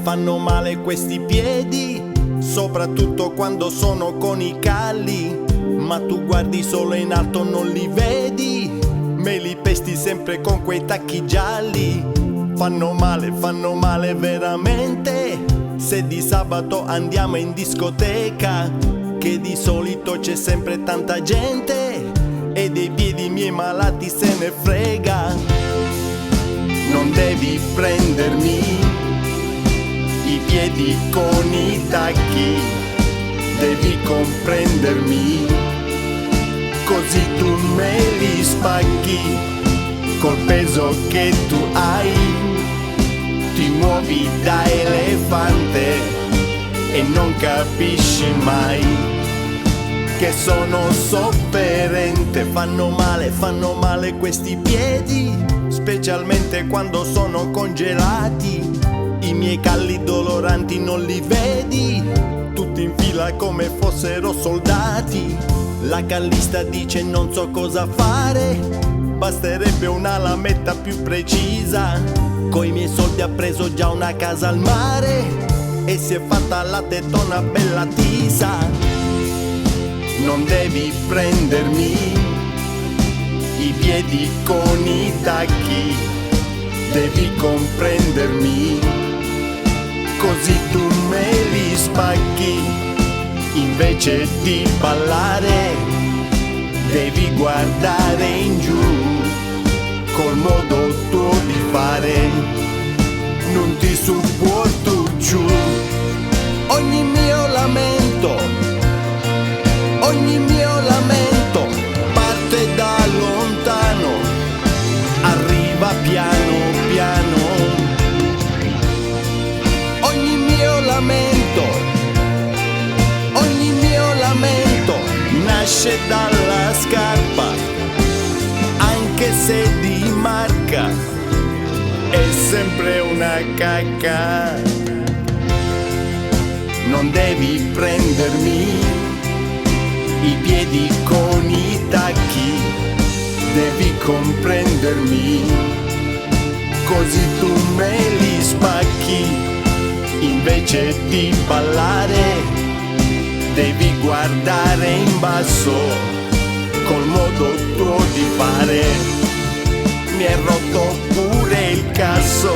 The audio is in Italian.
fanno male questi piedi, soprattutto quando sono con i calli. Ma tu guardi solo in alto, non li vedi, me li pesti sempre con quei tacchi gialli. Fanno male veramente. Se di sabato andiamo in discoteca, che di solito c'è sempre tanta gente, e dei piedi miei malati se ne frega. Non devi prendermi i piedi con i tacchi, devi comprendermi, così tu me li spacchi. Col peso che tu hai ti muovi da elefante e non capisci mai che sono sofferente. Fanno male questi piedi, specialmente quando sono congelati. I miei calli doloranti non li vedi, tutti in fila come fossero soldati. La callista dice non so cosa fare, basterebbe una lametta più precisa. Coi miei soldi ha preso già una casa al mare e si è fatta la tetona bella tisa. Non devi prendermi i piedi con i tacchi, devi comprendermi, così tu me li spacchi. Invece di ballare devi guardare in giù, col modo tuo di fare non ti supporto giù. Ogni mio lamento parte da lontano, arriva piano piano. Ogni mio lamento nasce dalla scarpa, anche se di marca è sempre una cacca. Non devi prendermi i piedi con i tacchi, devi comprendermi, così tu me li spacchi. Invece di ballare devi guardare in basso, col modo tuo di fare mi è rotto pure il cazzo.